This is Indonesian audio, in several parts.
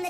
A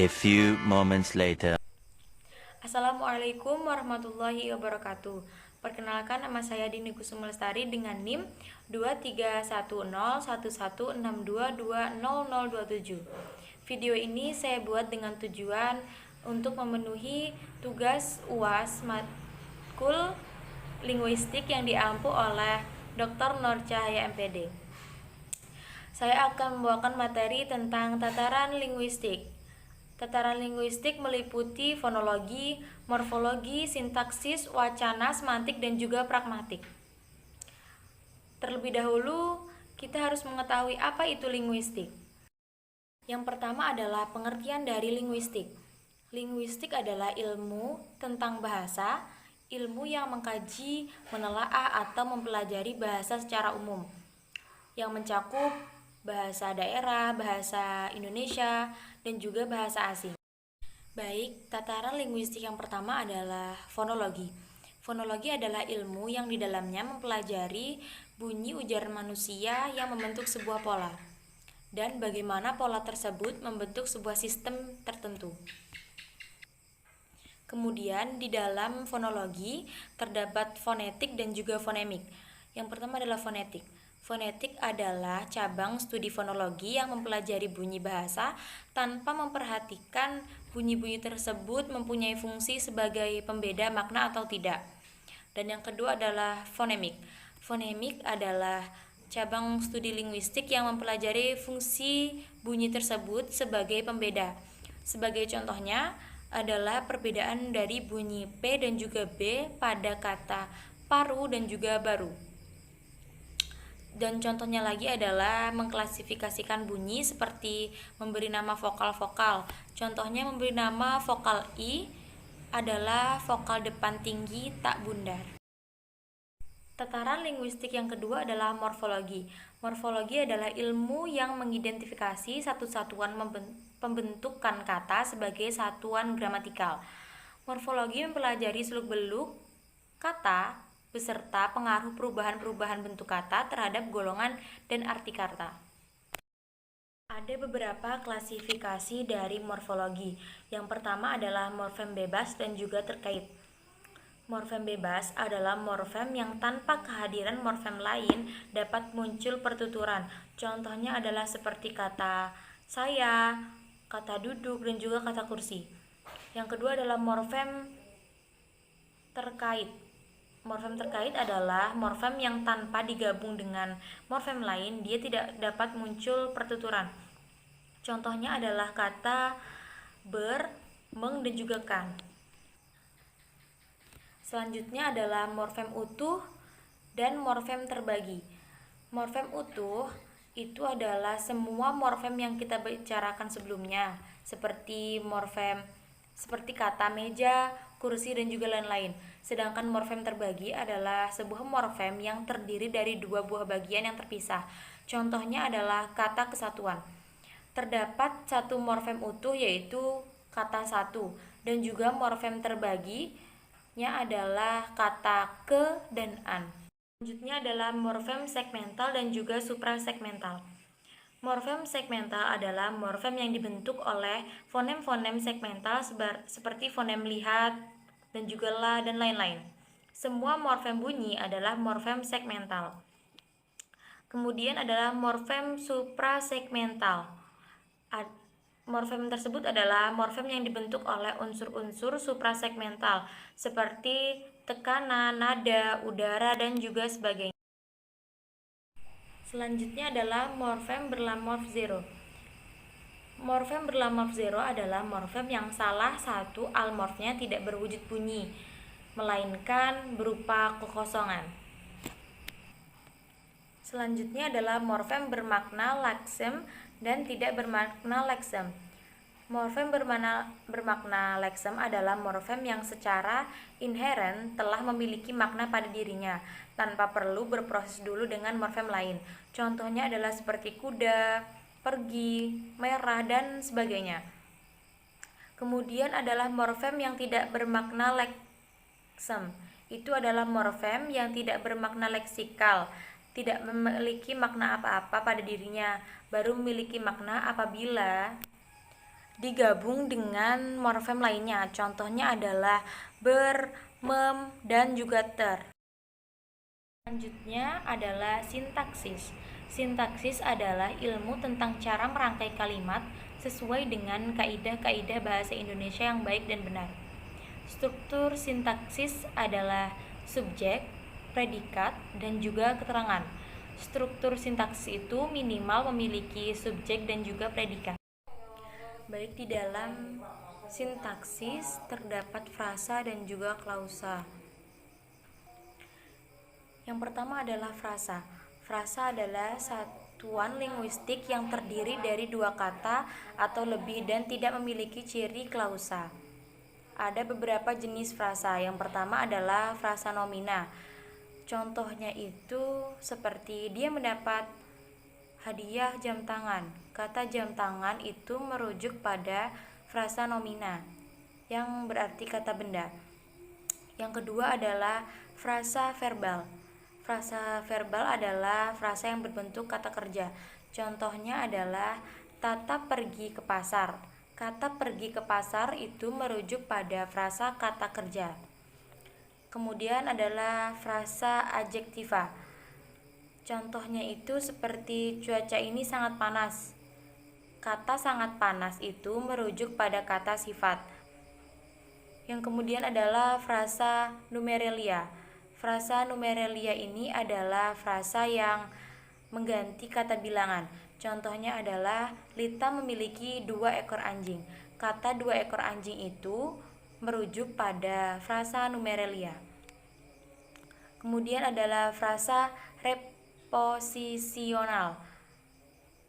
few moments later. Assalamualaikum warahmatullahi wabarakatuh. Perkenalkan, nama saya Dini Kusuma Lestari dengan NIM 23101162200027. Video ini saya buat dengan tujuan untuk memenuhi tugas UAS matkul linguistik yang diampu oleh Dr. Nur Cahaya MPD. Saya akan membawakan materi tentang tataran linguistik. Tataran linguistik meliputi fonologi, morfologi, sintaksis, wacana, semantik, dan juga pragmatik. Terlebih dahulu, kita harus mengetahui apa itu linguistik. Yang pertama adalah pengertian dari linguistik. Linguistik adalah ilmu tentang bahasa, ilmu yang mengkaji, menelaah, atau mempelajari bahasa secara umum, yang mencakup bahasa daerah, bahasa Indonesia, dan juga bahasa asing. Baik, tataran linguistik yang pertama adalah fonologi. Fonologi adalah ilmu yang di dalamnya mempelajari bunyi ujaran manusia yang membentuk sebuah pola, dan bagaimana pola tersebut membentuk sebuah sistem tertentu. Kemudian di dalam fonologi terdapat fonetik dan juga fonemik. Yang pertama adalah fonetik. Fonetik adalah cabang studi fonologi yang mempelajari bunyi bahasa tanpa memperhatikan bunyi-bunyi tersebut mempunyai fungsi sebagai pembeda makna atau tidak. Dan yang kedua adalah fonemik. Fonemik adalah cabang studi linguistik yang mempelajari fungsi bunyi tersebut sebagai pembeda. Sebagai contohnya adalah perbedaan dari bunyi P dan juga B pada kata paru dan juga baru. Dan contohnya lagi adalah mengklasifikasikan bunyi seperti memberi nama vokal-vokal. Contohnya memberi nama vokal I adalah vokal depan tinggi tak bundar. Tataran linguistik yang kedua adalah morfologi. Morfologi adalah ilmu yang mengidentifikasi satu satuan pembentukan kata sebagai satuan gramatikal. Morfologi mempelajari seluk-beluk kata beserta pengaruh perubahan-perubahan bentuk kata terhadap golongan dan arti kata. Ada beberapa klasifikasi dari morfologi. Yang pertama adalah morfem bebas dan juga terkait. Morfem bebas adalah morfem yang tanpa kehadiran morfem lain dapat muncul pertuturan. Contohnya adalah seperti kata saya, kata duduk, dan juga kata kursi. Yang kedua adalah morfem terkait. Morfem terkait adalah morfem yang tanpa digabung dengan morfem lain, dia tidak dapat muncul pertuturan. Contohnya adalah kata ber, meng, dan juga kan. Selanjutnya adalah morfem utuh dan morfem terbagi. Morfem utuh itu adalah semua morfem yang kita bicarakan sebelumnya, seperti kata meja, kursi, dan juga lain-lain. Sedangkan morfem terbagi adalah sebuah morfem yang terdiri dari dua buah bagian yang terpisah. Contohnya adalah kata kesatuan. Terdapat satu morfem utuh yaitu kata satu, dan juga morfem terbaginya adalah kata ke dan an. Selanjutnya adalah morfem segmental dan juga suprasegmental. Morfem segmental adalah morfem yang dibentuk oleh fonem-fonem segmental seperti fonem lihat dan juga la dan lain-lain. Semua morfem bunyi adalah morfem segmental. Kemudian adalah morfem suprasegmental. Morfem tersebut adalah morfem yang dibentuk oleh unsur-unsur suprasegmental seperti tekanan, nada, udara, dan juga sebagainya. Selanjutnya adalah morfem berlamorf zero. Morfem berlamorf zero adalah morfem yang salah satu almorfnya tidak berwujud bunyi, melainkan berupa kekosongan. Selanjutnya adalah morfem bermakna laksem dan tidak bermakna leksem. Morfem bermakna leksem adalah morfem yang secara inheren telah memiliki makna pada dirinya, tanpa perlu berproses dulu dengan morfem lain. Contohnya adalah seperti kuda, pergi, merah, dan sebagainya. Kemudian adalah morfem yang tidak bermakna Itu adalah morfem yang tidak bermakna leksikal, tidak memiliki makna apa-apa pada dirinya, baru memiliki makna apabila digabung dengan morfem lainnya. Contohnya adalah ber, mem, dan juga ter. Selanjutnya adalah sintaksis. Sintaksis adalah ilmu tentang cara merangkai kalimat sesuai dengan kaidah-kaidah bahasa Indonesia yang baik dan benar. Struktur sintaksis adalah subjek, predikat, dan juga keterangan. Struktur sintaksis itu minimal memiliki subjek dan juga predikat. Baik, di dalam sintaksis terdapat frasa dan juga klausa. Yang pertama adalah frasa. Frasa adalah satuan linguistik yang terdiri dari dua kata atau lebih dan tidak memiliki ciri klausa. Ada beberapa jenis frasa. Yang pertama adalah frasa nomina. Contohnya itu seperti dia mendapat hadiah jam tangan. Kata jam tangan itu merujuk pada frasa nomina yang berarti kata benda. Yang kedua adalah frasa verbal. Frasa verbal adalah frasa yang berbentuk kata kerja. Contohnya adalah Tata pergi ke pasar. Kata pergi ke pasar itu merujuk pada frasa kata kerja. Kemudian adalah frasa adjektiva. Contohnya itu seperti cuaca ini sangat panas. Kata sangat panas itu merujuk pada kata sifat. Yang kemudian adalah frasa numeralia. Frasa numeralia ini adalah frasa yang mengganti kata bilangan. Contohnya adalah Lita memiliki 2 ekor anjing. Kata 2 ekor anjing itu merujuk pada frasa numeralia. Kemudian adalah frasa reposisional.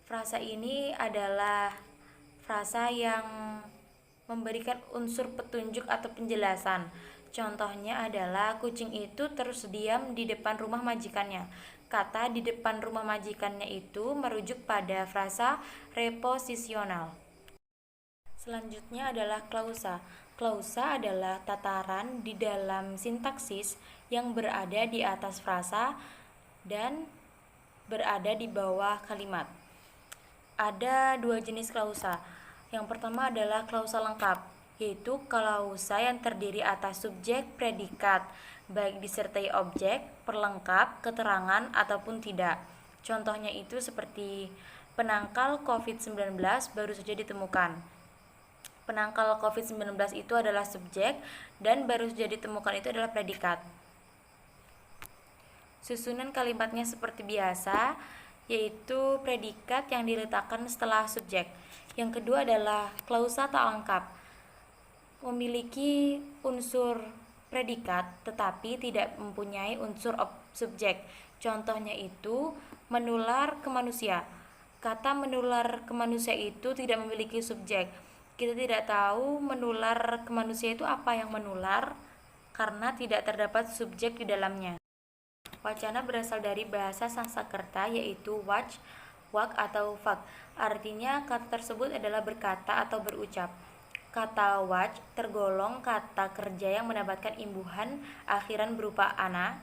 Frasa ini adalah frasa yang memberikan unsur petunjuk atau penjelasan. Contohnya adalah kucing itu terus diam di depan rumah majikannya. Kata di depan rumah majikannya itu merujuk pada frasa reposisional. Selanjutnya adalah klausa. Klausa adalah tataran di dalam sintaksis yang berada di atas frasa dan berada di bawah kalimat. Ada 2 jenis klausa. Yang pertama adalah klausa lengkap, yaitu klausa yang terdiri atas subjek, predikat, baik disertai objek, perlengkap, keterangan, ataupun tidak. Contohnya itu seperti penangkal COVID-19 baru saja ditemukan. Penangkal COVID-19 itu adalah subjek dan baru saja ditemukan itu adalah predikat. Susunan kalimatnya seperti biasa, yaitu predikat yang diletakkan setelah subjek. Yang kedua adalah klausa tak lengkap. Memiliki unsur predikat tetapi tidak mempunyai unsur subjek. Contohnya itu menular ke manusia. Kata menular ke manusia itu tidak memiliki subjek. Kita tidak tahu menular ke manusia itu apa yang menular karena tidak terdapat subjek di dalamnya. Wacana berasal dari bahasa Sanskerta yaitu wach, wak atau vak. Artinya kata tersebut adalah berkata atau berucap. Kata wach tergolong kata kerja yang mendapatkan imbuhan akhiran berupa ana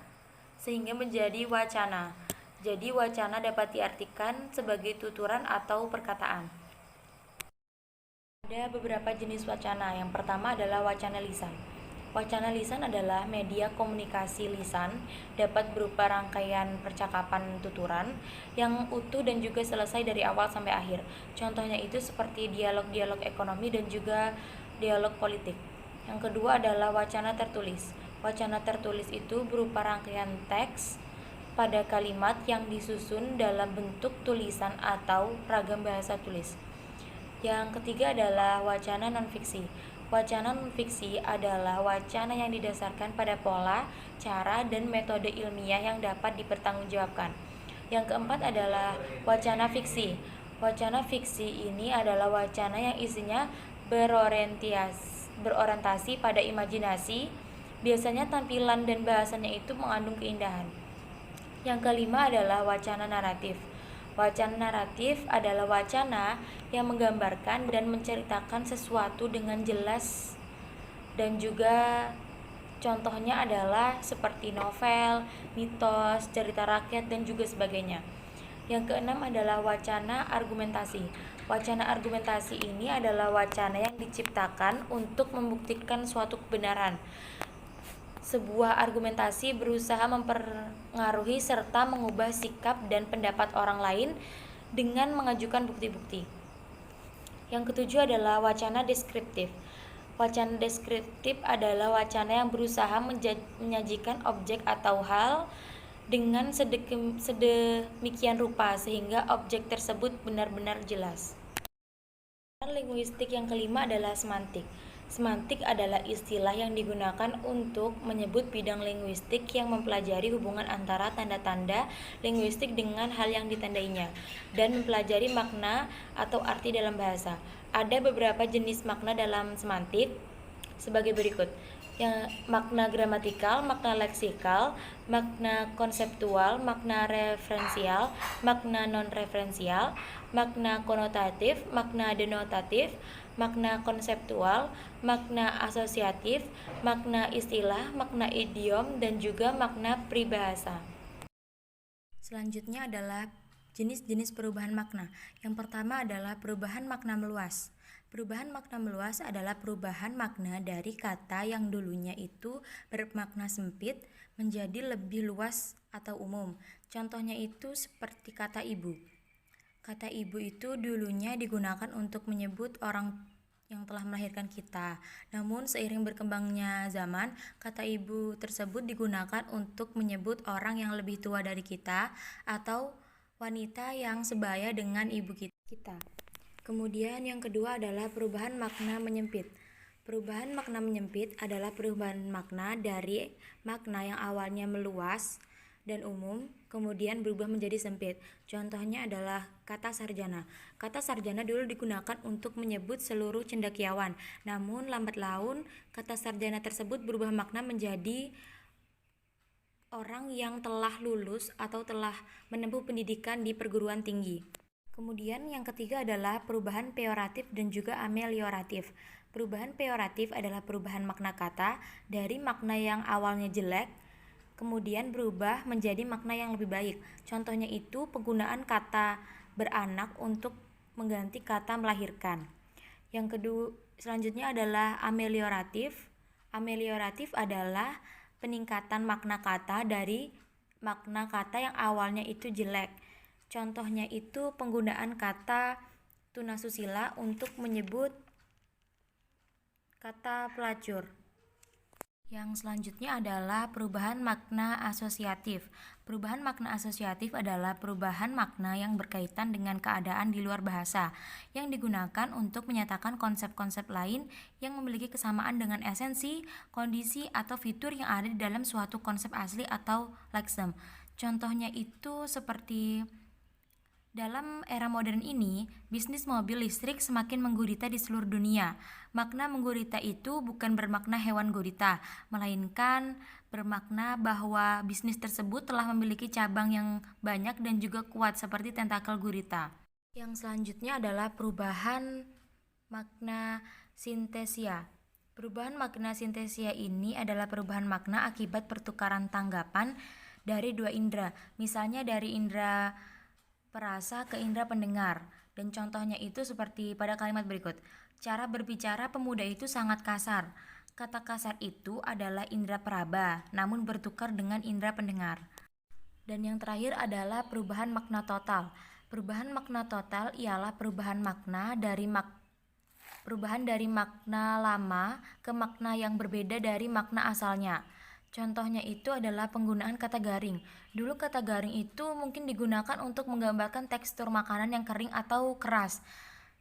sehingga menjadi wacana. Jadi wacana dapat diartikan sebagai tuturan atau perkataan. Ada beberapa jenis wacana. Yang pertama adalah wacana lisan. Wacana lisan adalah media komunikasi lisan, dapat berupa rangkaian percakapan tuturan yang utuh dan juga selesai dari awal sampai akhir. Contohnya itu seperti dialog-dialog ekonomi dan juga dialog politik. Yang kedua adalah wacana tertulis. Wacana tertulis itu berupa rangkaian teks pada kalimat yang disusun dalam bentuk tulisan atau ragam bahasa tulis. Yang ketiga adalah wacana non-fiksi. Wacana non-fiksi adalah wacana yang didasarkan pada pola, cara, dan metode ilmiah yang dapat dipertanggungjawabkan. Yang keempat adalah wacana fiksi. Wacana fiksi ini adalah wacana yang isinya berorientasi pada imajinasi. Biasanya tampilan dan bahasanya itu mengandung keindahan. Yang kelima adalah wacana naratif. Wacana naratif adalah wacana yang menggambarkan dan menceritakan sesuatu dengan jelas dan juga Contohnya adalah seperti novel, mitos, cerita rakyat, dan juga sebagainya. Yang keenam adalah wacana argumentasi. Wacana argumentasi ini adalah wacana yang diciptakan untuk membuktikan suatu kebenaran. Sebuah argumentasi berusaha mempengaruhi serta mengubah sikap dan pendapat orang lain dengan mengajukan bukti-bukti. Yang ketujuh adalah wacana deskriptif. Wacana deskriptif adalah wacana yang berusaha menyajikan objek atau hal dengan sedemikian rupa sehingga objek tersebut benar-benar jelas. Linguistik yang kelima adalah semantik. Semantik adalah istilah yang digunakan untuk menyebut bidang linguistik yang mempelajari hubungan antara tanda-tanda linguistik dengan hal yang ditandainya dan mempelajari makna atau arti dalam bahasa. Ada beberapa jenis makna dalam semantik sebagai berikut. Yang makna gramatikal, makna leksikal, makna konseptual, makna referensial, makna non-referensial, makna konotatif, makna denotatif, makna konseptual, makna asosiatif, makna istilah, makna idiom, dan juga makna peribahasa. Selanjutnya adalah jenis-jenis perubahan makna. Yang pertama adalah perubahan makna meluas. Perubahan makna meluas adalah perubahan makna dari kata yang dulunya itu bermakna sempit menjadi lebih luas atau umum. Contohnya itu seperti kata ibu. Kata ibu itu dulunya digunakan untuk menyebut orang yang telah melahirkan kita. Namun seiring berkembangnya zaman, kata ibu tersebut digunakan untuk menyebut orang yang lebih tua dari kita atau wanita yang sebaya dengan ibu kita. Kemudian yang kedua adalah perubahan makna menyempit. Perubahan makna menyempit adalah perubahan makna dari makna yang awalnya meluas dan umum, kemudian berubah menjadi sempit. Contohnya adalah kata sarjana. Kata sarjana dulu digunakan untuk menyebut seluruh cendekiawan. Namun lambat laun kata sarjana tersebut berubah makna menjadi orang yang telah lulus atau telah menempuh pendidikan di perguruan tinggi. Kemudian yang ketiga adalah perubahan peyoratif dan juga amelioratif. Perubahan peyoratif adalah perubahan makna kata dari makna yang awalnya jelek kemudian berubah menjadi makna yang lebih baik. Contohnya itu penggunaan kata beranak untuk mengganti kata melahirkan. Yang kedua selanjutnya adalah amelioratif. Amelioratif adalah peningkatan makna kata dari makna kata yang awalnya itu jelek. Contohnya itu penggunaan kata tunasusila untuk menyebut kata pelacur. Yang selanjutnya adalah perubahan makna asosiatif. Perubahan makna asosiatif adalah perubahan makna yang berkaitan dengan keadaan di luar bahasa, yang digunakan untuk menyatakan konsep-konsep lain yang memiliki kesamaan dengan esensi, kondisi, atau fitur yang ada di dalam suatu konsep asli atau leksem. Contohnya itu seperti dalam era modern ini, bisnis mobil listrik semakin menggurita di seluruh dunia. Makna menggurita itu bukan bermakna hewan gurita, melainkan bermakna bahwa bisnis tersebut telah memiliki cabang yang banyak dan juga kuat seperti tentakel gurita. Yang selanjutnya adalah perubahan makna sintesia. Perubahan makna sintesia ini adalah perubahan makna akibat pertukaran tanggapan dari dua indera, misalnya dari indera perasa ke indera pendengar. Dan contohnya itu seperti pada kalimat berikut. Cara berbicara pemuda itu sangat kasar. Kata kasar itu adalah indera peraba, namun bertukar dengan indera pendengar. Dan yang terakhir adalah perubahan makna total. Perubahan makna total ialah perubahan dari makna lama ke makna yang berbeda dari makna asalnya. Contohnya itu adalah penggunaan kata garing. Dulu kata garing itu mungkin digunakan untuk menggambarkan tekstur makanan yang kering atau keras.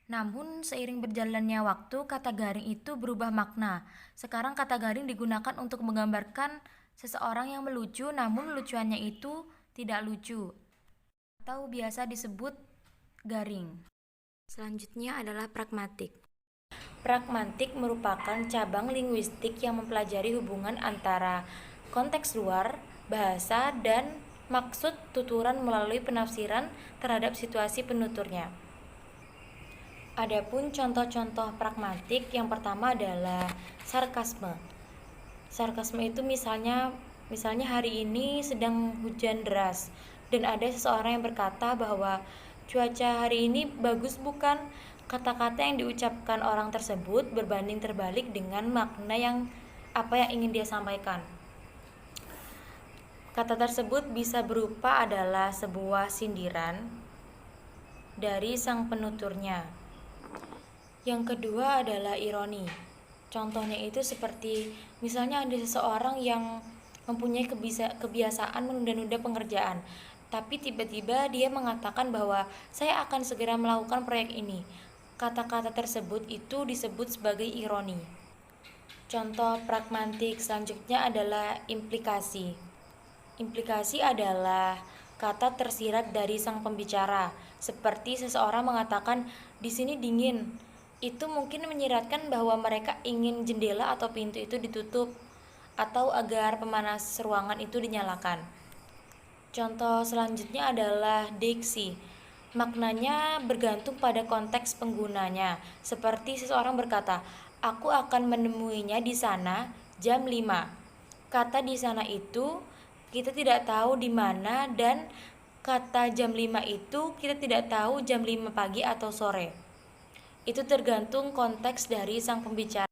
Namun seiring berjalannya waktu, kata garing itu berubah makna. Sekarang kata garing digunakan untuk menggambarkan seseorang yang melucu, namun lucuannya itu tidak lucu, atau biasa disebut garing. Selanjutnya adalah pragmatik. Pragmatik merupakan cabang linguistik yang mempelajari hubungan antara konteks luar, bahasa, dan maksud tuturan melalui penafsiran terhadap situasi penuturnya. Adapun contoh-contoh pragmatik yang pertama adalah sarkasme. Sarkasme itu misalnya hari ini sedang hujan deras dan ada seseorang yang berkata bahwa cuaca hari ini bagus bukan? Kata-kata yang diucapkan orang tersebut berbanding terbalik dengan makna yang ingin dia sampaikan. Kata tersebut bisa berupa adalah sebuah sindiran dari sang penuturnya. Yang kedua adalah ironi. Contohnya itu seperti misalnya ada seseorang yang mempunyai kebiasaan menunda-nunda pengerjaan, tapi tiba-tiba dia mengatakan bahwa saya akan segera melakukan proyek ini. Kata-kata tersebut itu disebut sebagai ironi. Contoh pragmatik selanjutnya adalah implikasi. Implikasi adalah kata tersirat dari sang pembicara, seperti seseorang mengatakan di sini dingin. Itu mungkin menyiratkan bahwa mereka ingin jendela atau pintu itu ditutup atau agar pemanas ruangan itu dinyalakan. Contoh selanjutnya adalah diksi. Maknanya bergantung pada konteks penggunanya. Seperti seseorang berkata, "Aku akan menemuinya di sana jam 5." Kata di sana itu kita tidak tahu di mana, dan kata jam 5 itu kita tidak tahu jam 5 pagi atau sore. Itu tergantung konteks dari sang pembicara.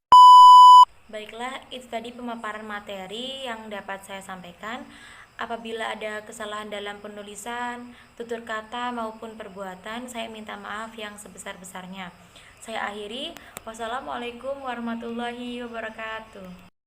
Baiklah, itu tadi pemaparan materi yang dapat saya sampaikan. Apabila ada kesalahan dalam penulisan, tutur kata maupun perbuatan, saya minta maaf yang sebesar-besarnya. Saya akhiri. Wassalamualaikum warahmatullahi wabarakatuh.